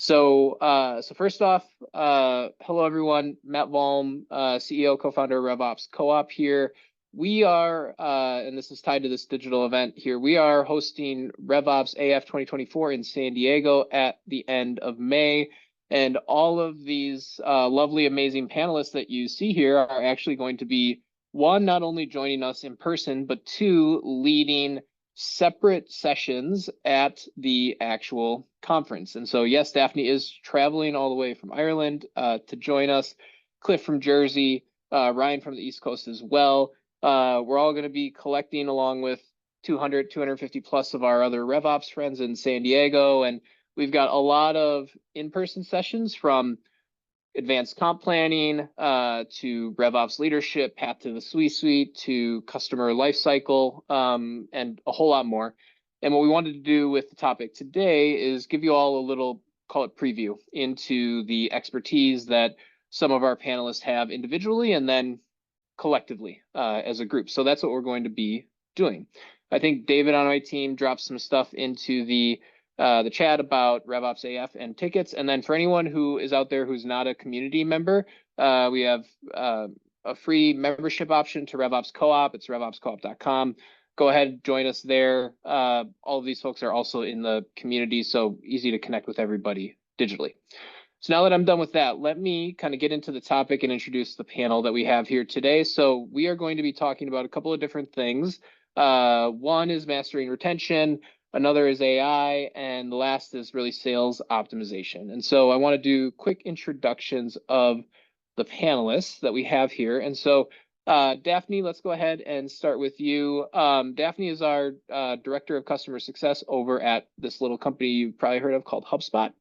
So first off, hello everyone. Matt Valm, CEO, co-founder of RevOps Co-op here. We are, and this is tied to this digital event here, we are hosting RevOpsAF 2024 in San Diego at the end of May. And all of these lovely, amazing panelists that you see here are actually going to be, one, not only joining us in person, but two, leading separate sessions at the actual conference. And so, yes, Daphne is traveling all the way from Ireland to join us, Cliff from Jersey, Ryan from the East Coast as well. We're all going to be collecting along with 200, 250 plus of our other RevOps friends in San Diego. And we've got a lot of in-person sessions from advanced comp planning to RevOps leadership, path to the C-suite, to customer lifecycle, and a whole lot more. And what we wanted to do with the topic today is give you all a little, call it preview, into the expertise that some of our panelists have individually and then collectively as a group. So that's what we're going to be doing. I think David on my team dropped some stuff into the chat about RevOpsAF and tickets. And then for anyone who is out there who's not a community member, we have a free membership option to RevOps Co-op. It's RevOpsCoop.com. Go ahead, join us there. All of these folks are also in the community, so easy to connect with everybody digitally. So now that I'm done with that, let me kind of get into the topic and introduce the panel that we have here today. So we are going to be talking about a couple of different things. One is mastering retention, another is AI, and the last is really sales optimization. And so I want to do quick introductions of the panelists that we have here. And so Daphne, let's go ahead and start with you. Daphne is our Director of Customer Success over at this little company you've probably heard of called HubSpot.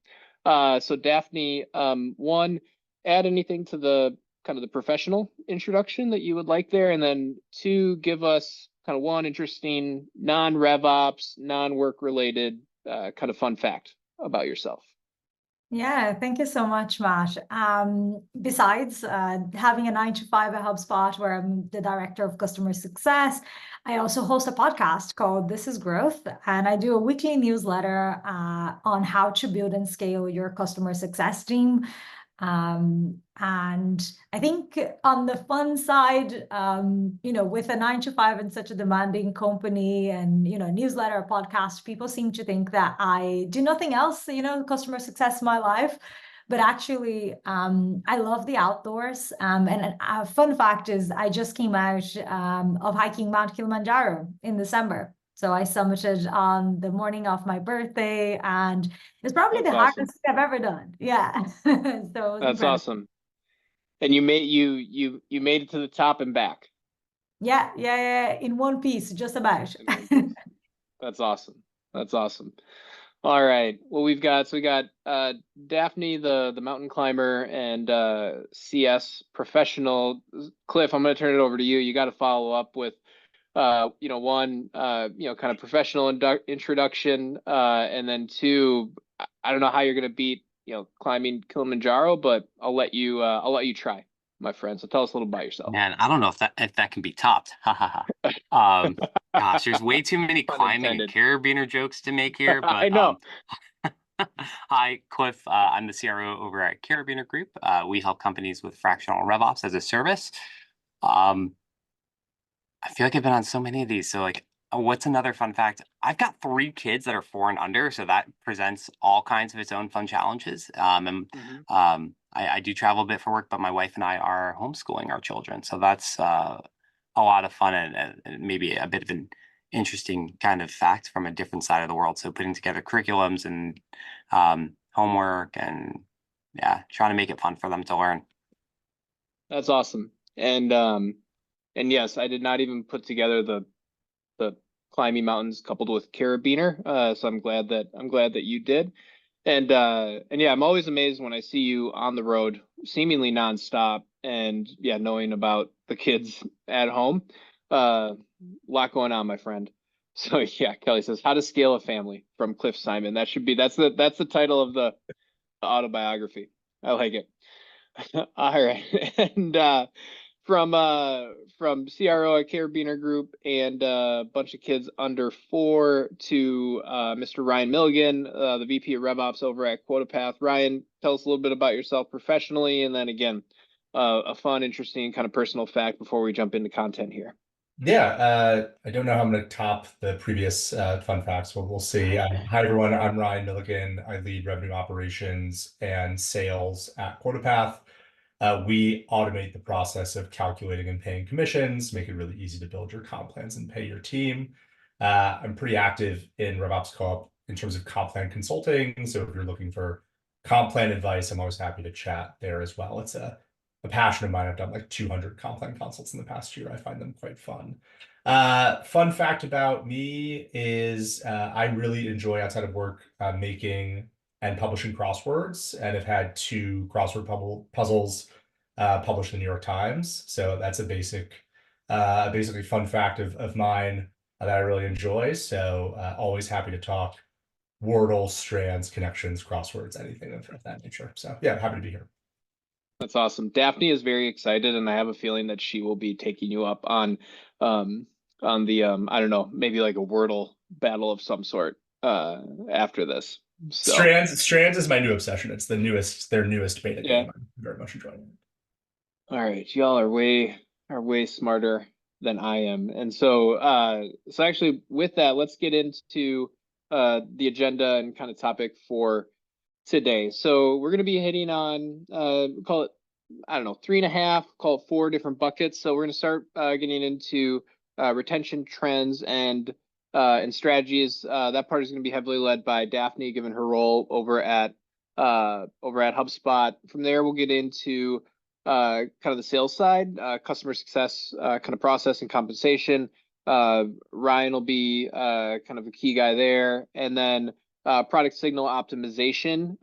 So Daphne, one, add anything to the kind of the professional introduction that you would like there, and then two, give us kind of one interesting non-RevOps, non-work related kind of fun fact about yourself. Yeah, thank you so much, Matt. Besides having a 9 to 5 at HubSpot, where I'm the Director of Customer Success, I also host a podcast called This is Growth, and I do a weekly newsletter on how to build and scale your customer success team. And I think on the fun side, with a 9 to 5 and such a demanding company and, newsletter, podcast, people seem to think that I do nothing else, customer success in my life. But actually, I love the outdoors. And a fun fact is I just came out of hiking Mount Kilimanjaro in December. So I summited on the morning of my birthday, and it's probably the hardest thing I've ever done. Yeah. So that's awesome. And you made it to the top and back. Yeah, in one piece, just about. That's awesome. That's awesome. All right. Well, we got Daphne, the mountain climber, and CS professional. Cliff, I'm going to turn it over to you. You got to follow up with one, kind of professional introduction, and then two, I don't know how you're going to beat, climbing Kilimanjaro, but I'll let you try, my friend. So tell us a little about yourself. Man, I don't know if that can be topped. Gosh, there's way too many climbing and carabiner jokes to make here. But I know. Hi, Cliff. I'm the CRO over at Carabiner Group. We help companies with fractional RevOps as a service. I feel like I've been on so many of these. So what's another fun fact? I've got 3 kids that are 4 and under, so that presents all kinds of its own fun challenges. I do travel a bit for work, but my wife and I are homeschooling our children. So that's a lot of fun and maybe a bit of an interesting kind of fact from a different side of the world. So putting together curriculums and homework and trying to make it fun for them to learn. That's awesome. And yes, I did not even put together the climbing mountains coupled with carabiner. So I'm glad that you did. And yeah, I'm always amazed when I see you on the road, seemingly nonstop, and knowing about the kids at home. Lot going on, my friend. So yeah, Kelly says, "How to Scale a Family" from Cliff Simon. That's the title of the autobiography. I like it. All right. And from CRO at Carabiner Group and a bunch of kids under 4 to Mr. Ryan Milligan, the VP of RevOps over at QuotaPath. Ryan, tell us a little bit about yourself professionally, and then again, a fun, interesting kind of personal fact before we jump into content here. Yeah, I don't know how I'm going to top the previous fun facts, but we'll see. Hi, everyone. I'm Ryan Milligan. I lead revenue operations and sales at QuotaPath. We automate the process of calculating and paying commissions, make it really easy to build your comp plans and pay your team. I'm pretty active in RevOps Co-op in terms of comp plan consulting. So if you're looking for comp plan advice, I'm always happy to chat there as well. It's a passion of mine. I've done like 200 comp plan consults in the past year. I find them quite fun. Fun fact about me is I really enjoy outside of work making and publishing crosswords, and have had 2 crossword puzzles published in the New York Times. So that's a basically fun fact of mine that I really enjoy. So always happy to talk Wordle, strands, connections, crosswords, anything of that nature. So yeah, happy to be here. That's awesome. Daphne is very excited, and I have a feeling that she will be taking you up on the I don't know, maybe like a Wordle battle of some sort after this. So Strands is my new obsession. It's their newest beta game. I'm very much enjoying it. All right, y'all are way smarter than I am, and so actually with that, let's get into the agenda and kind of topic for today. So we're going to be hitting on call it, I don't know, 3.5, call it 4 different buckets. So we're going to start getting into retention trends and strategies. That part is going to be heavily led by Daphne, given her role over at HubSpot. From there, we'll get into kind of the sales side, customer success kind of process and compensation. Ryan will be kind of a key guy there, and then product signal optimization,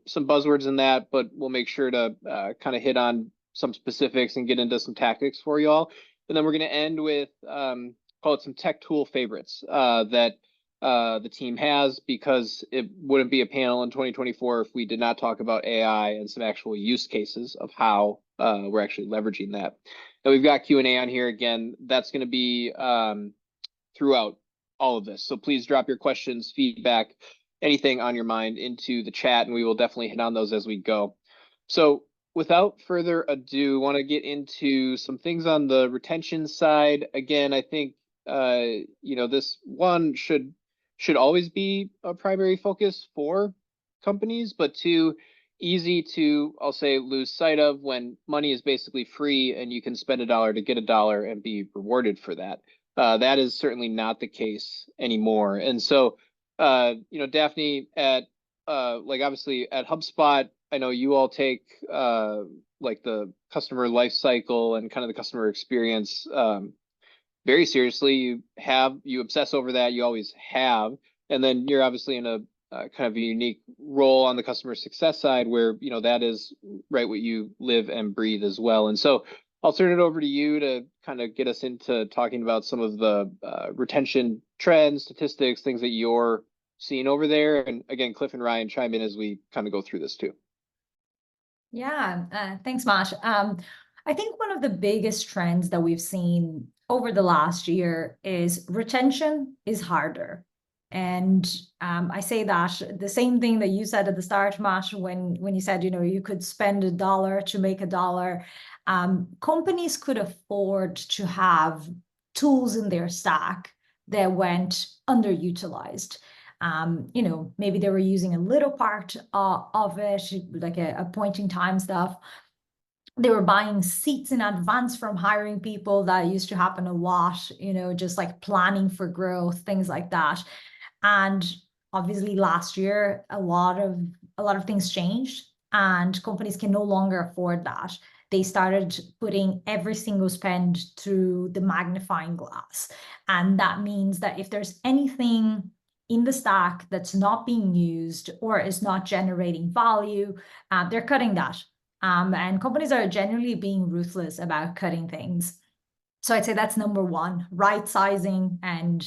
some buzzwords in that, but we'll make sure to kind of hit on some specifics and get into some tactics for y'all. And then we're going to end with call it some tech tool favorites that the team has, because it wouldn't be a panel in 2024 if we did not talk about AI and some actual use cases of how we're actually leveraging that. Now we've got Q&A on here again. That's going to be throughout all of this. So please drop your questions, feedback, anything on your mind into the chat, and we will definitely hit on those as we go. So without further ado, I want to get into some things on the retention side. Again, I think this one should always be a primary focus for companies, but 2, easy to, I'll say, lose sight of when money is basically free and you can spend $1 to get $1 and be rewarded for that. That is certainly not the case anymore. And so Daphne, at obviously at HubSpot, I know you all take like the customer life cycle and kind of the customer experience very seriously. You obsess over that, you always have, and then you're obviously in a kind of a unique role on the customer success side where that is right what you live and breathe as well. And so I'll turn it over to you to kind of get us into talking about some of the retention trends, statistics, things that you're seeing over there. And again, Cliff and Ryan, chime in as we kind of go through this too. Yeah, thanks, Mash. I think one of the biggest trends that we've seen over the last year is retention is harder. And I say that the same thing that you said at the start, Mash, when you said, you could spend $1 to make $1. Companies could afford to have tools in their stack that went underutilized. Maybe they were using a little part of it, like a point in time stuff. They were buying seats in advance from hiring people. That used to happen a lot, just like planning for growth, things like that. And obviously last year, a lot of things changed, and companies can no longer afford that. They started putting every single spend through the magnifying glass. And that means that if there's anything in the stack that's not being used or is not generating value, they're cutting that. And companies are generally being ruthless about cutting things. So I'd say that's number one, right sizing and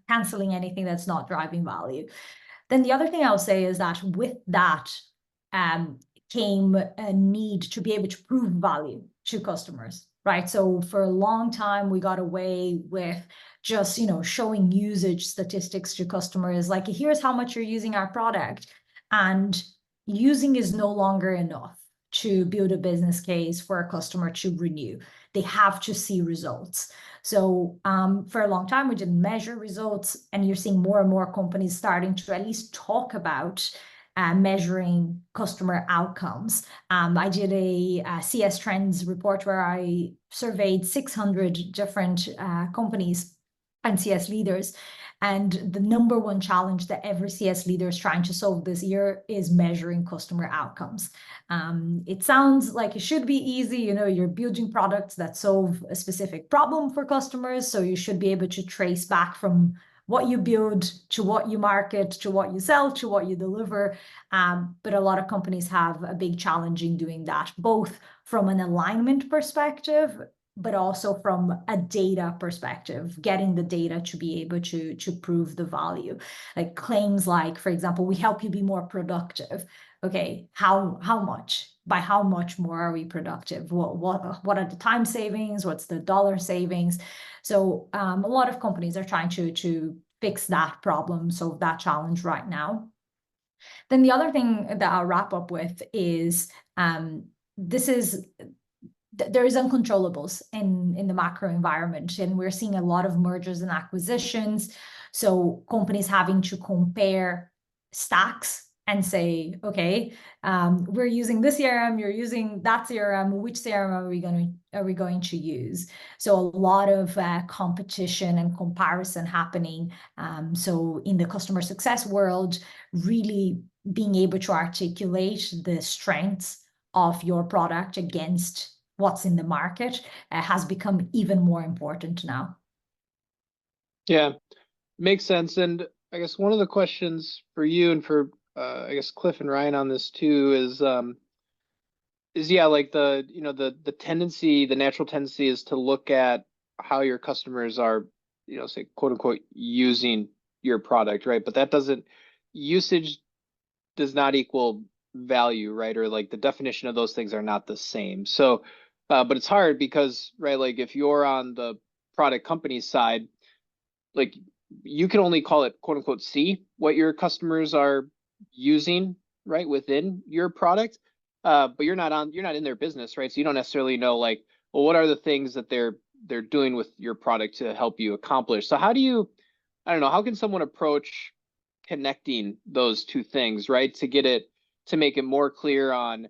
canceling anything that's not driving value. Then the other thing I'll say is that with that, came a need to be able to prove value to customers, right? So for a long time, we got away with just, showing usage statistics to customers, like, here's how much you're using our product. And using is no longer enough to build a business case for a customer to renew. They have to see results. So for a long time, we didn't measure results, and you're seeing more and more companies starting to at least talk about measuring customer outcomes. I did a CS Trends report where I surveyed 600 different companies and CS leaders. And the number one challenge that every CS leader is trying to solve this year is measuring customer outcomes. It sounds like it should be easy. You're building products that solve a specific problem for customers. So you should be able to trace back from what you build to what you market, to what you sell, to what you deliver. But a lot of companies have a big challenge in doing that, both from an alignment perspective, but also from a data perspective, getting the data to be able to prove the value. Like claims like, for example, we help you be more productive. Okay, how much? By how much more are we productive? What are the time savings? What's the dollar savings? So a lot of companies are trying to fix that problem, solve that challenge right now. Then the other thing that I'll wrap up with is there is uncontrollables in the macro environment, and we're seeing a lot of mergers and acquisitions. So companies having to compare stacks and say, okay, we're using this CRM, you're using that CRM, which CRM are we going to use? So a lot of competition and comparison happening. So in the customer success world, really being able to articulate the strengths of your product against what's in the market has become even more important now. Yeah, makes sense. And I guess one of the questions for you and for I guess Cliff and Ryan on this too is yeah, like the tendency, the natural tendency is to look at how your customers are, say quote unquote using your product, right? But that usage does not equal value, right? Or like the definition of those things are not the same. So but it's hard because, right, like if you're on the product company side, like you can only call it quote unquote see what your customers are using, right, within your product. But you're not in their business, right? So you don't necessarily know like, well, what are the things that they're doing with your product to help you accomplish? So how do you, I don't know, how can someone approach connecting those two things, right? To make it more clear on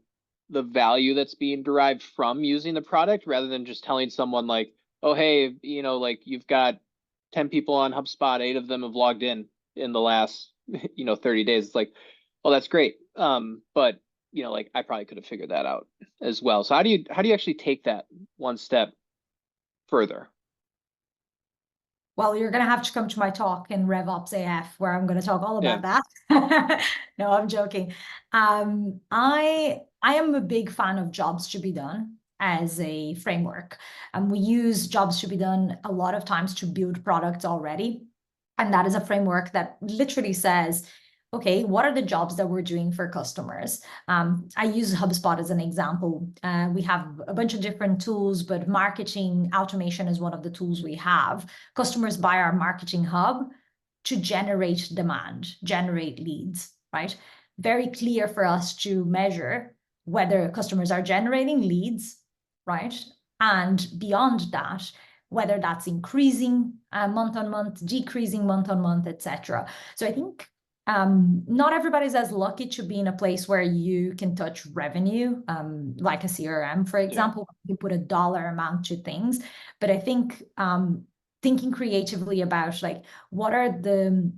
the value that's being derived from using the product, rather than just telling someone like, oh, hey, like you've got 10 people on HubSpot, 8 of them have logged in the last, 30 days. It's like, well, that's great. But like I probably could have figured that out as well. So how do you actually take that one step further? Well, you're going to have to come to my talk in RevOpsAF, where I'm going to talk all about that. No, I'm joking. I am a big fan of jobs to be done as a framework. And we use jobs to be done a lot of times to build products already. And that is a framework that literally says, okay, what are the jobs that we're doing for customers? I use HubSpot as an example. We have a bunch of different tools, but marketing automation is one of the tools we have. Customers buy our marketing hub to generate demand, generate leads, right? Very clear for us to measure whether customers are generating leads, right? And beyond that, whether that's increasing month on month, decreasing month on month, etc. So I think not everybody's as lucky to be in a place where you can touch revenue, like a CRM, for example. You put a dollar amount to things, but I think thinking creatively about like what are the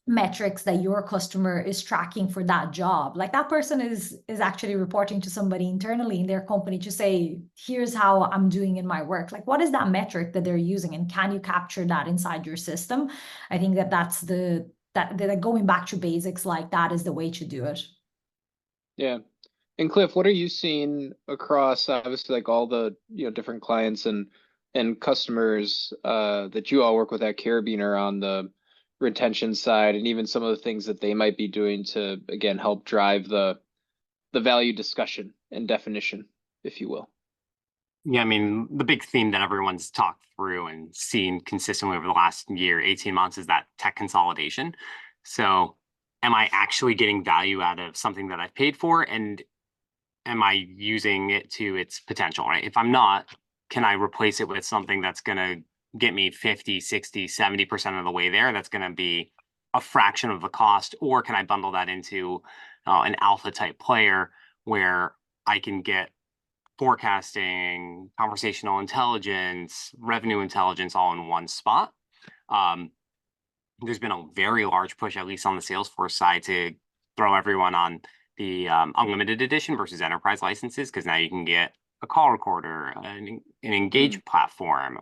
metrics that your customer is tracking for that job. Like that person is actually reporting to somebody internally in their company to say, here's how I'm doing in my work. Like, what is that metric that they're using, and can you capture that inside your system? I think that's that going back to basics like that is the way to do it. Yeah. And Cliff, what are you seeing across obviously like all the different clients and customers that you all work with at Carabiner on the retention side, and even some of the things that they might be doing to again help drive the value discussion and definition, if you will. Yeah, I mean, the big theme that everyone's talked through and seen consistently over the last year, 18 months is that tech consolidation. So am I actually getting value out of something that I've paid for? And am I using it to its potential, right? If I'm not, can I replace it with something that's going to get me 50, 60, 70% of the way there? That's going to be a fraction of the cost. Or can I bundle that into an alpha type player where I can get forecasting, conversational intelligence, revenue intelligence all in one spot? There's been a very large push, at least on the Salesforce side, to throw everyone on the unlimited edition versus enterprise licenses, because now you can get a call recorder, an engage platform.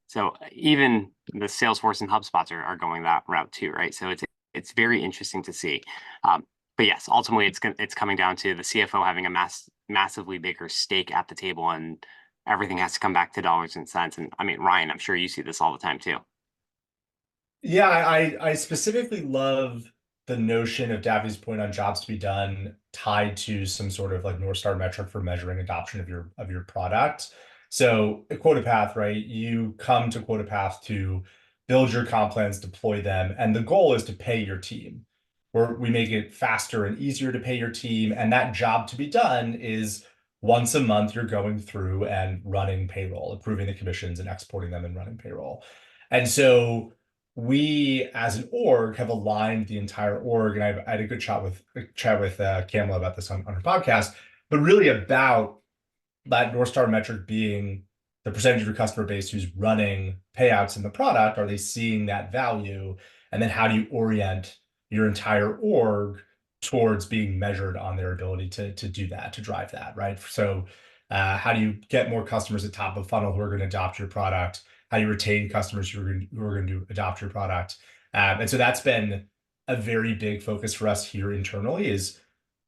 So even the Salesforce and HubSpots are going that route too, right? So it's very interesting to see. But yes, ultimately it's coming down to the CFO having a massively bigger stake at the table, and everything has to come back to dollars and cents. And I mean, Ryan, I'm sure you see this all the time too. Yeah, I specifically love the notion of Davi's point on jobs to be done tied to some sort of like North Star metric for measuring adoption of your product. So a quota path, right? You come to quota path to build your comp plans, deploy them, and the goal is to pay your team. Where we make it faster and easier to pay your team, and that job to be done is once a month you're going through and running payroll, approving the commissions and exporting them and running payroll. And so we as an org have aligned the entire org, and I had a good chat with Kamala about this on her podcast, but really about that North Star metric being the percentage of your customer base who's running payouts in the product. Are they seeing that value? And then how do you orient your entire org towards being measured on their ability to do that, to drive that, right? So how do you get more customers at top of funnel who are going to adopt your product? How do you retain customers who are going to adopt your product? And so that's been a very big focus for us here internally is,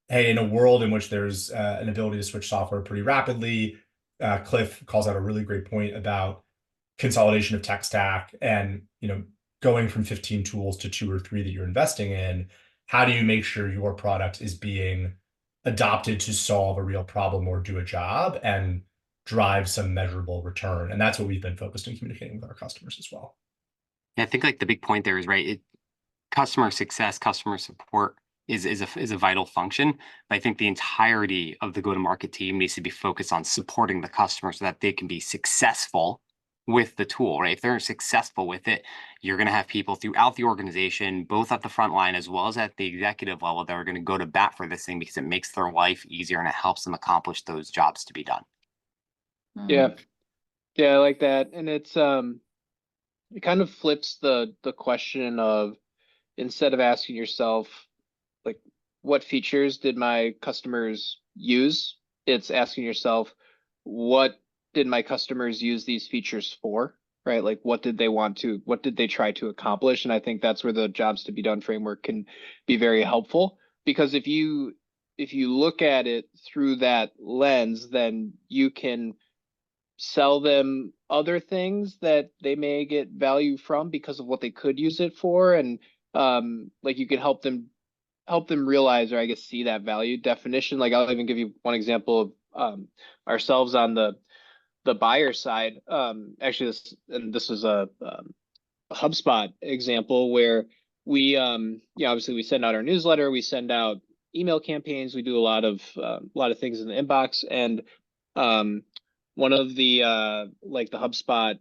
hey, in a world in which there's an ability to switch software pretty rapidly, Cliff calls out a really great point about consolidation of tech stack and, going from 15 tools to 2 or 3 that you're investing in. How do you make sure your product is being adopted to solve a real problem or do a job and drive some measurable return? And that's what we've been focused on communicating with our customers as well. Yeah, I think like the big point there is, right, customer success, customer support is a vital function. But I think the entirety of the go-to-market team needs to be focused on supporting the customer so that they can be successful with the tool, right? If they're successful with it, you're going to have people throughout the organization, both at the front line as well as at the executive level, that are going to go to bat for this thing because it makes their life easier and it helps them accomplish those jobs to be done. Yeah, I like that. And it's it kind of flips the question of, instead of asking yourself, like, what features did my customers use? It's asking yourself, what did my customers use these features for, right? Like, what did they try to accomplish? And I think that's where the jobs to be done framework can be very helpful, because if you look at it through that lens, then you can sell them other things that they may get value from because of what they could use it for. And like, you can help them realize, or I guess see that value definition. Like, I'll even give you one example of ourselves on the buyer side. Actually, this is a HubSpot example where we obviously we send out our newsletter, we send out email campaigns, we do a lot of things in the inbox. And one of the like the HubSpot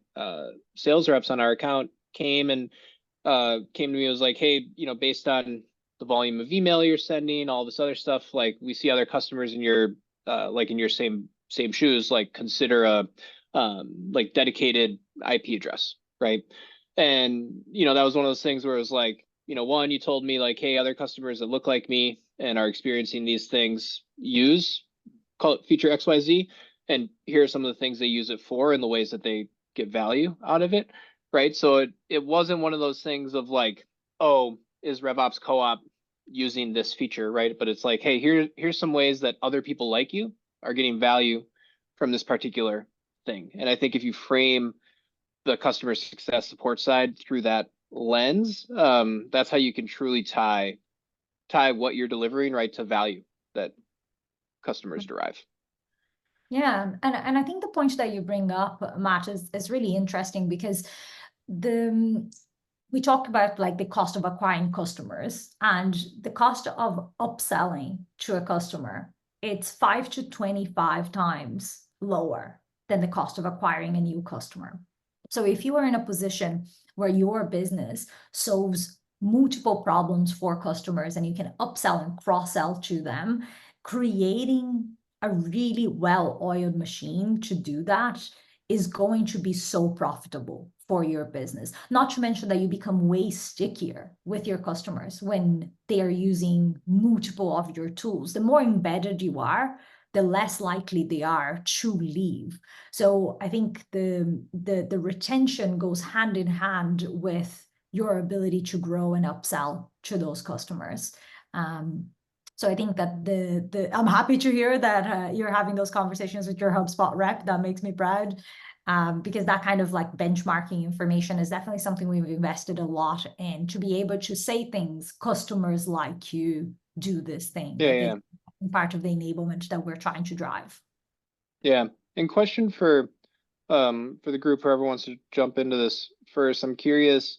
sales reps on our account came to me and was like, hey, based on the volume of email you're sending, all this other stuff, like, we see other customers in your same shoes, like, consider a like dedicated IP address, right? And that was one of those things where it was like, one, you told me like, hey, other customers that look like me and are experiencing these things call it feature XYZ, and here are some of the things they use it for and the ways that they get value out of it, right? So it wasn't one of those things of like, oh, is RevOps Co-op using this feature, right? But it's like, hey, here's some ways that other people like you are getting value from this particular thing. And I think if you frame the customer success support side through that lens, that's how you can truly tie what you're delivering right to value that customers derive. Yeah, and I think the point that you bring up, Matt, is really interesting because we talked about like the cost of acquiring customers and the cost of upselling to a customer. It's 5 to 25 times lower than the cost of acquiring a new customer. So if you are in a position where your business solves multiple problems for customers and you can upsell and cross-sell to them, creating a really well-oiled machine to do that is going to be so profitable for your business. Not to mention that you become way stickier with your customers when they are using multiple of your tools. The more embedded you are, the less likely they are to leave. So I think the retention goes hand in hand with your ability to grow and upsell to those customers. So I think that I'm happy to hear that you're having those conversations with your HubSpot rep. That makes me proud, because that kind of like benchmarking information is definitely something we've invested a lot in, to be able to say things, customers like you do this thing. Yeah, Part of the enablement that we're trying to drive. Yeah, and question for the group, whoever wants to jump into this first. I'm curious,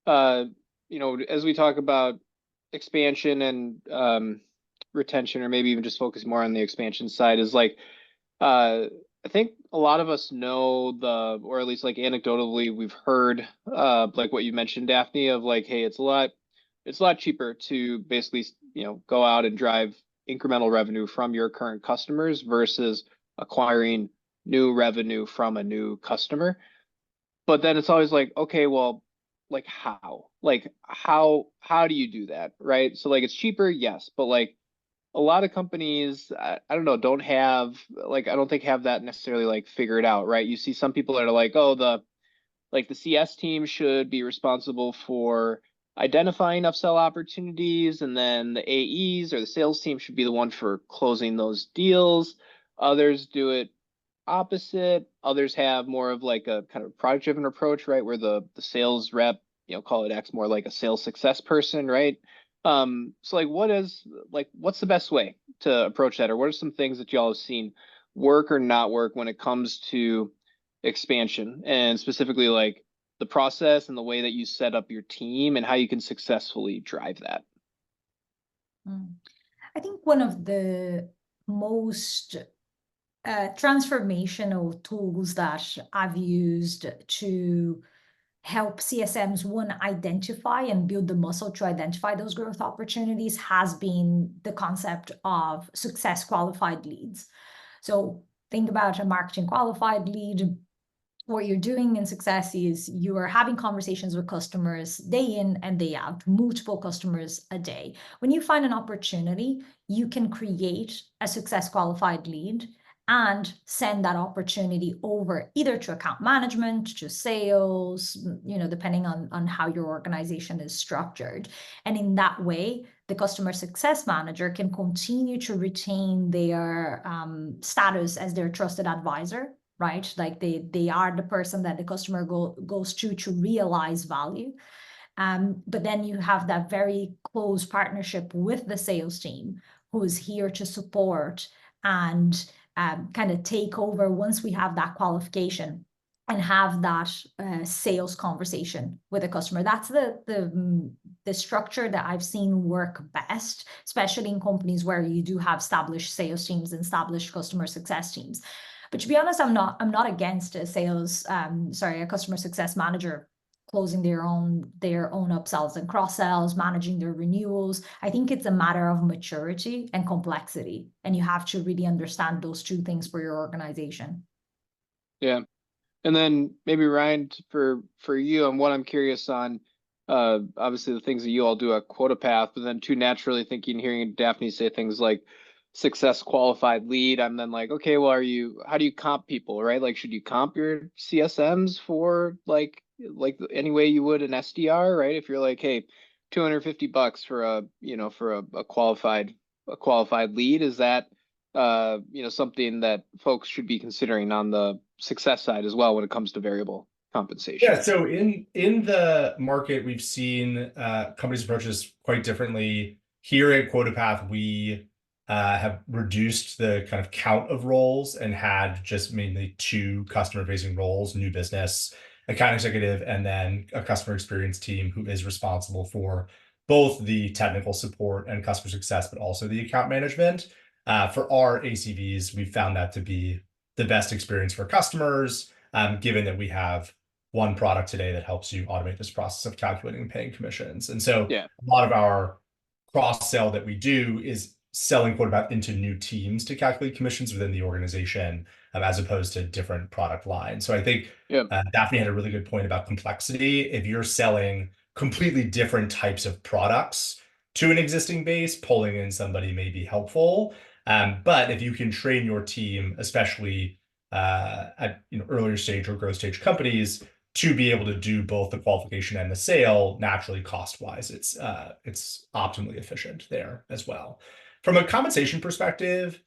as we talk about expansion and retention, or maybe even just focus more on the expansion side, is like I think a lot of us know or at least like anecdotally we've heard like what you mentioned, Daphne, of like, hey, it's a lot cheaper to basically go out and drive incremental revenue from your current customers versus acquiring new revenue from a new customer. But then it's always like, okay, well, like how do you do that, right? So like it's cheaper, yes, but like a lot of companies, I don't know, don't have I don't think have that necessarily like figured out, right? You see some people that are like, oh, the CS team should be responsible for identifying upsell opportunities, and then the AEs or the sales team should be the one for closing those deals. Others do it opposite. Others have more of like a kind of product driven approach, right? Where the sales rep, call it X, more like a sales success person, right? So like what's the best way to approach that? Or what are some things that y'all have seen work or not work when it comes to expansion, and specifically like the process and the way that you set up your team and how you can successfully drive that? I think one of the most transformational tools that I've used to help CSMs, one, identify and build the muscle to identify those growth opportunities has been the concept of success qualified leads. So think about a marketing qualified lead. What you're doing in success is you are having conversations with customers day in and day out, multiple customers a day. When you find an opportunity, you can create a success qualified lead and send that opportunity over either to account management, to sales, depending on how your organization is structured. And in that way, the customer success manager can continue to retain their status as their trusted advisor, right? Like they are the person that the customer goes to realize value. But then you have that very close partnership with the sales team, who is here to support and kind of take over once we have that qualification and have that sales conversation with a customer. That's the structure that I've seen work best, especially in companies where you do have established sales teams and established customer success teams. But to be honest, I'm not against a customer success manager closing their own upsells and cross-sells, managing their renewals. I think it's a matter of maturity and complexity, and you have to really understand those two things for your organization. Yeah. And then maybe Ryan, for you, and what I'm curious on, obviously the things that you all do at QuotaPath, but then too, naturally thinking, hearing Daphne say things like success qualified lead, I'm then like, okay, well, how do you comp people, right? Like, should you comp your CSMs for like any way you would an SDR, right? If you're like, hey, $250 for a qualified lead, is that something that folks should be considering on the success side as well when it comes to variable compensation? Yeah, so in the market, we've seen companies approach this quite differently. Here at QuotaPath, we have reduced the kind of count of roles and had just mainly 2 customer-facing roles, new business, account executive, and then a customer experience team who is responsible for both the technical support and customer success, but also the account management. For our ACVs, we found that to be the best experience for customers, given that we have one product today that helps you automate this process of calculating and paying commissions. And so Yeah. a lot of our cross-sell that we do is selling QuotaPath into new teams to calculate commissions within the organization, as opposed to different product lines. So I think Daphne had a really good point about complexity. If you're selling completely different types of products to an existing base, pulling in somebody may be helpful. But if you can train your team, especially at earlier stage or growth stage companies, to be able to do both the qualification and the sale, naturally cost-wise, it's optimally efficient there as well. From a compensation perspective,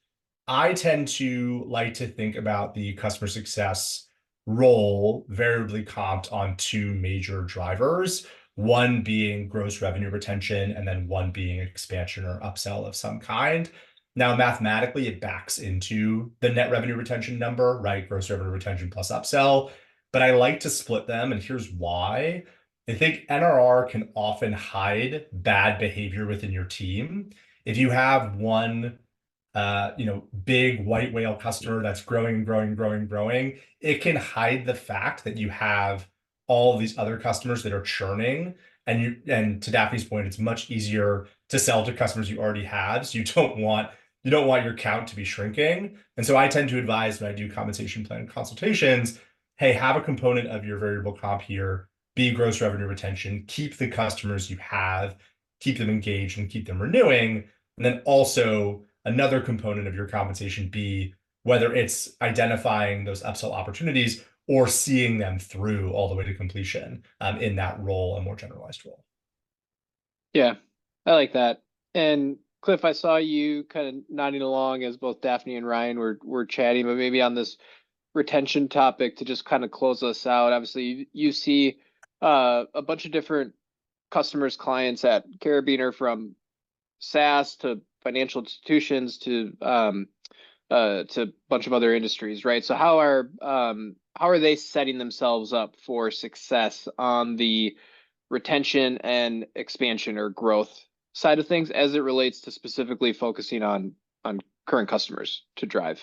I tend to like to think about the customer success role variably comped on 2 major drivers, one being gross revenue retention, and then one being expansion or upsell of some kind. Now, mathematically, it backs into the net revenue retention number, right? Gross revenue retention plus upsell. But I like to split them, and here's why. I think NRR can often hide bad behavior within your team. If you have one big white whale customer that's growing, it can hide the fact that you have all of these other customers that are churning. And to Daphne's point, it's much easier to sell to customers you already have. So you don't want your count to be shrinking. And so I tend to advise when I do compensation plan consultations, hey, have a component of your variable comp here, be gross revenue retention, keep the customers you have, keep them engaged and keep them renewing. And then also another component of your compensation be whether it's identifying those upsell opportunities or seeing them through all the way to completion in that role, a more generalized role. Yeah, I like that. And Cliff, I saw you kind of nodding along as both Daphne and Ryan were chatting, but maybe on this retention topic to just kind of close us out. Obviously, you see a bunch of different customers, clients at Carabiner, from SaaS to financial institutions to a bunch of other industries, right? So how are they setting themselves up for success on the retention and expansion or growth side of things as it relates to specifically focusing on current customers to drive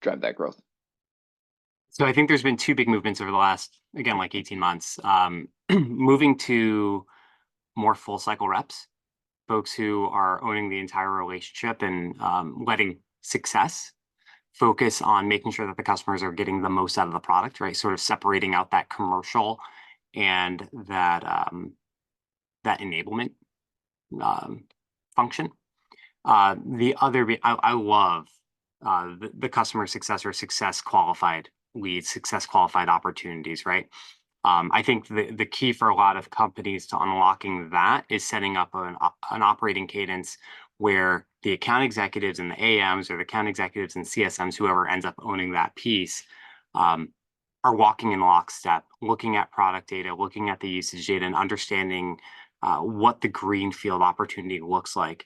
that growth? So I think there's been 2 big movements over the last, again, like 18 months. Moving to more full cycle reps, folks who are owning the entire relationship and letting success focus on making sure that the customers are getting the most out of the product, right? Sort of separating out that commercial and that enablement function. The other, I love the customer success or success qualified leads, success qualified opportunities, right? I think the key for a lot of companies to unlocking that is setting up an operating cadence where the account executives and the AMs or the account executives and CSMs, whoever ends up owning that piece, are walking in lockstep, looking at product data, looking at the usage data, and understanding what the greenfield opportunity looks like.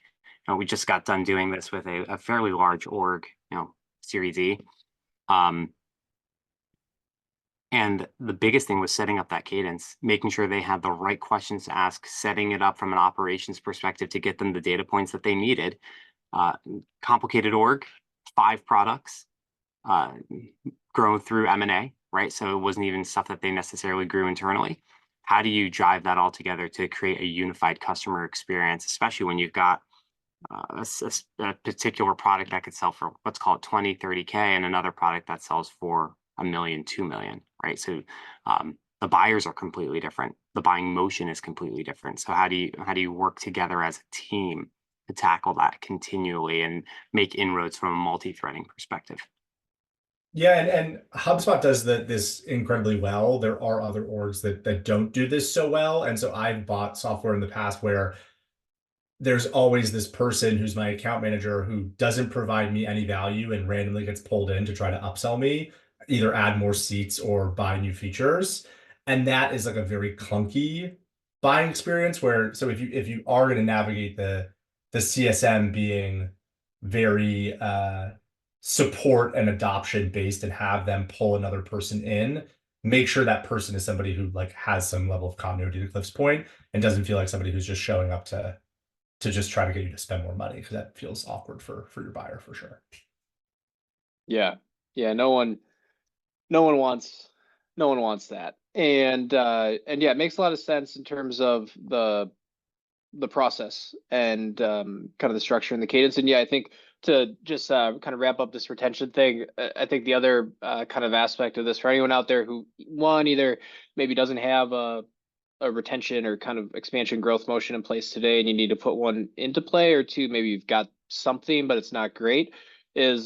We just got done doing this with a fairly large org, Series E. And the biggest thing was setting up that cadence, making sure they had the right questions to ask, setting it up from an operations perspective to get them the data points that they needed. Complicated org, 5 products, grown through M&A, right? So it wasn't even stuff that they necessarily grew internally. How do you drive that all together to create a unified customer experience, especially when you've got a particular product that could sell for, let's call it 20, 30K, and another product that sells for $1 million, $2 million, right? So the buyers are completely different. The buying motion is completely different. So how do you work together as a team to tackle that continually and make inroads from a multi-threading perspective? Yeah, and HubSpot does this incredibly well. There are other orgs that don't do this so well. And so I've bought software in the past where there's always this person who's my account manager who doesn't provide me any value and randomly gets pulled in to try to upsell me, either add more seats or buy new features. And that is like a very clunky buying experience so if you are going to navigate the CSM being very support and adoption based and have them pull another person in, make sure that person is somebody who like has some level of continuity to Cliff's point and doesn't feel like somebody who's just showing up to just try to get you to spend more money, because that feels awkward for your buyer for sure. Yeah. Yeah. No one wants that. And yeah, it makes a lot of sense in terms of the process and kind of the structure and the cadence. And yeah, I think to just kind of wrap up this retention thing, I think the other kind of aspect of this for anyone out there who, one, either maybe doesn't have a retention or kind of expansion growth motion in place today and you need to put one into play, or two, maybe you've got something but it's not great, is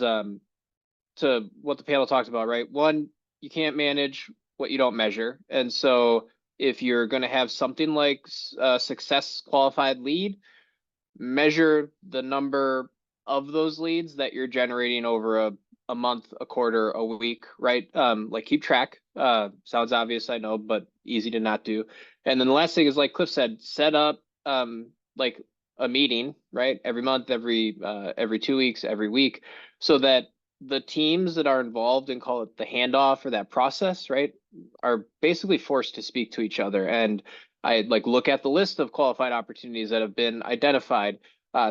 to what the panel talked about, right? One, you can't manage what you don't measure. And so if you're going to have something like a success qualified lead, measure the number of those leads that you're generating over a month, a quarter, a week, right? Like keep track. Sounds obvious, I know, but easy to not do. And then the last thing is, like Cliff said, set up like a meeting, right? Every month, every 2 weeks, every week, so that the teams that are involved in, call it the handoff or that process, right, are basically forced to speak to each other. And I like look at the list of qualified opportunities that have been identified,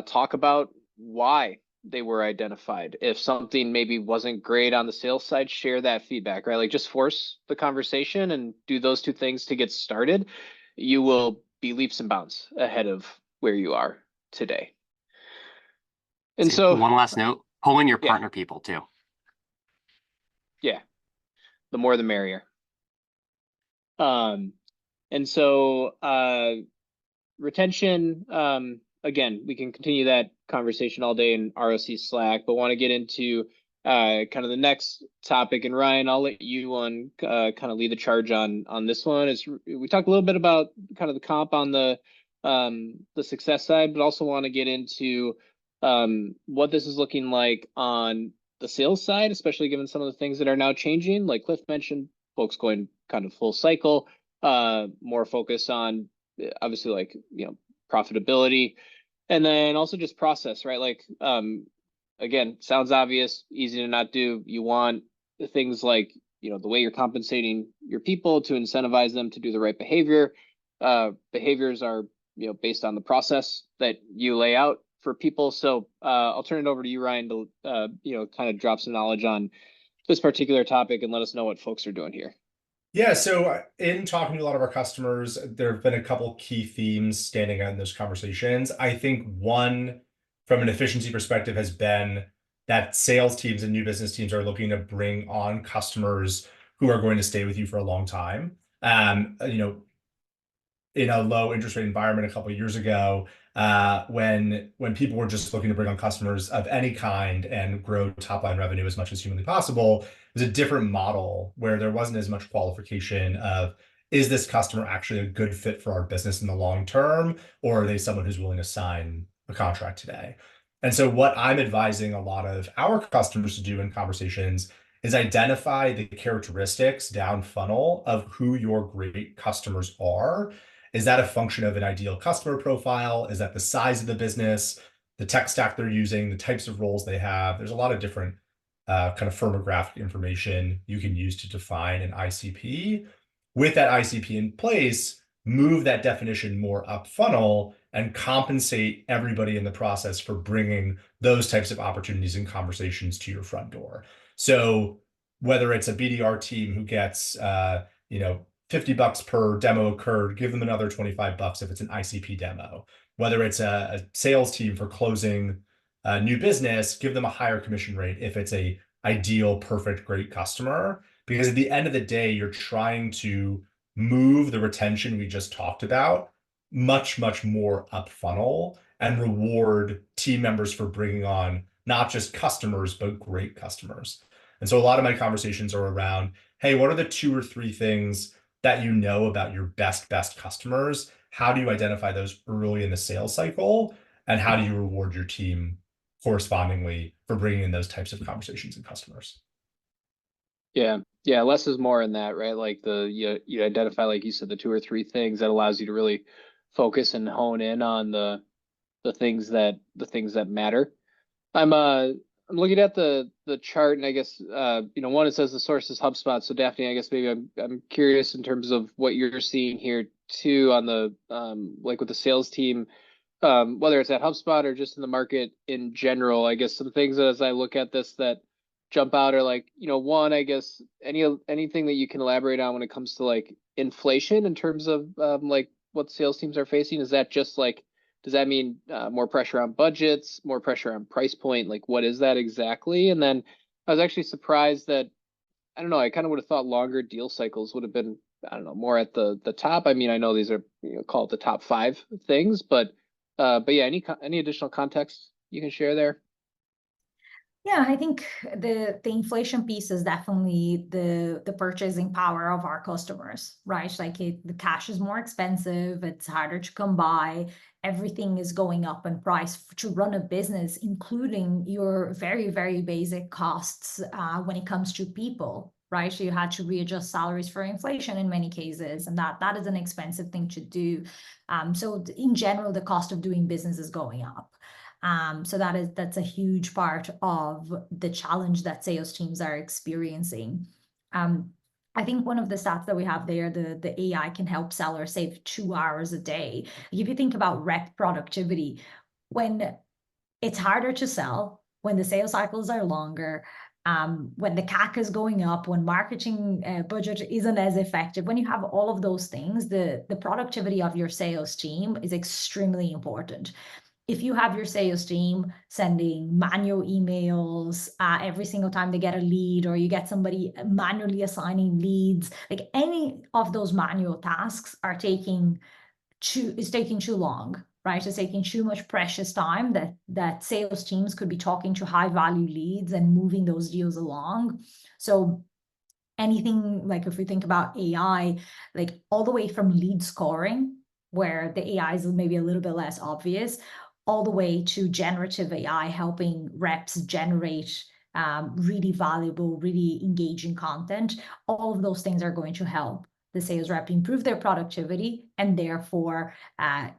talk about why they were identified. If something maybe wasn't great on the sales side, share that feedback, right? Like just force the conversation and do those two things to get started. You will be leaps and bounds ahead of where you are today. And so one last note, pull in your yeah. partner people too. Yeah. The more the merrier. And so retention, again, we can continue that conversation all day in ROC Slack, but want to get into kind of the next topic. And Ryan, I'll let you kind of lead the charge on this one. Is we talked a little bit about kind of the comp on the success side, but also want to get into what this is looking like on the sales side, especially given some of the things that are now changing. Like Cliff mentioned, folks going kind of full cycle, more focus on obviously like, you know, profitability, and then also just process, right? Like, again, sounds obvious, easy to not do. You want things like, you know, the way you're compensating your people to incentivize them to do the right behavior. Behaviors are, you know, based on the process that you lay out for people. So I'll turn it over to you, Ryan, to, you know, kind of drop some knowledge on this particular topic and let us know what folks are doing here. Yeah, so in talking to a lot of our customers, there have been a couple key themes standing out in those conversations. I think one, from an efficiency perspective, has been that sales teams and new business teams are looking to bring on customers who are going to stay with you for a long time. You know, in a low interest rate environment a couple of years ago, when people were just looking to bring on customers of any kind and grow top line revenue as much as humanly possible, it was a different model where there wasn't as much qualification of, is this customer actually a good fit for our business in the long term, or are they someone who's willing to sign a contract today? And so what I'm advising a lot of our customers to do in conversations is identify the characteristics down funnel of who your great customers are. Is that a function of an ideal customer profile? Is that the size of the business, the tech stack they're using, the types of roles they have? There's a lot of different kind of firmographic information you can use to define an ICP. With that ICP in place, move that definition more up funnel and compensate everybody in the process for bringing those types of opportunities and conversations to your front door. So whether it's a BDR team who gets, you know, $50 per demo occurred, give them another $25 if it's an ICP demo. Whether it's a sales team for closing a new business, give them a higher commission rate if it's a ideal, perfect, great customer. Because at the end of the day, you're trying to move the retention we just talked about much, much more up funnel and reward team members for bringing on not just customers, but great customers. And so a lot of my conversations are around, hey, what are the 2 or 3 things that you know about your best customers? How do you identify those early in the sales cycle? And how do you reward your team correspondingly for bringing in those types of conversations and customers? Yeah. Yeah. Less is more in that, right? Like you identify, like you said, the 2 or 3 things that allows you to really focus and hone in on the things that matter. I'm looking at the chart, and I guess one, it says the source is HubSpot. So Daphne, I guess maybe I'm curious in terms of what you're seeing here too on the like with the sales team, whether it's at HubSpot or just in the market in general. I guess some things that as I look at this that jump out are like, one, I guess anything that you can elaborate on when it comes to like inflation in terms of like what sales teams are facing. Is that just like, does that mean more pressure on budgets, more pressure on price point? Like, what is that exactly? And then I was actually surprised that, I don't know, I kind of would have thought longer deal cycles would have been, I don't know, more at the top. I mean, I know these are, call it the top 5 things, but yeah, any additional context you can share there? Yeah, I think the inflation piece is definitely the purchasing power of our customers, right? Like the cash is more expensive, it's harder to come by, everything is going up in price to run a business, including your very, very basic costs when it comes to people, right? So you had to readjust salaries for inflation in many cases, and that is an expensive thing to do. So in general, the cost of doing business is going up. So that's a huge part of the challenge that sales teams are experiencing. I think one of the stats that we have there, the AI can help sellers save 2 hours a day. If you think about rep productivity, when it's harder to sell, when the sales cycles are longer, when the CAC is going up, when marketing budget isn't as effective, when you have all of those things, the productivity of your sales team is extremely important. If you have your sales team sending manual emails every single time they get a lead, or you get somebody manually assigning leads, like any of those manual tasks are taking too long, right? It's taking too much precious time that sales teams could be talking to high value leads and moving those deals along. So anything like if we think about AI, like all the way from lead scoring, where the AI is maybe a little bit less obvious, all the way to generative AI helping reps generate really valuable, really engaging content. All of those things are going to help the sales rep improve their productivity and therefore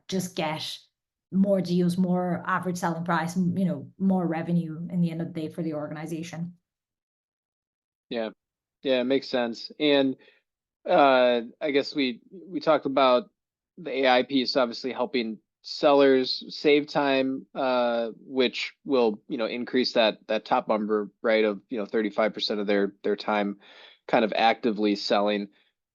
just get more deals, more average selling price, more revenue in the end of the day for the organization. Yeah, it makes sense. And I guess we talked about the AI piece, obviously helping sellers save time, which will increase that top number, right, of 35% of their time kind of actively selling.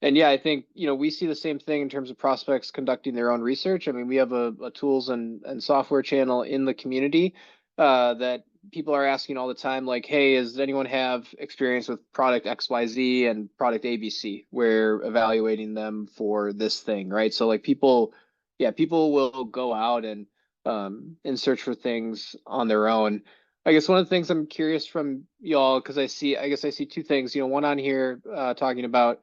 And yeah, I think we see the same thing in terms of prospects conducting their own research. I mean, we have a tools and software channel in the community that people are asking all the time, like, hey, does anyone have experience with product XYZ and product ABC? We're evaluating them for this thing, right? So like people will go out and search for things on their own. I guess one of the things I'm curious from y'all, because I guess I see 2 things, one on here talking about,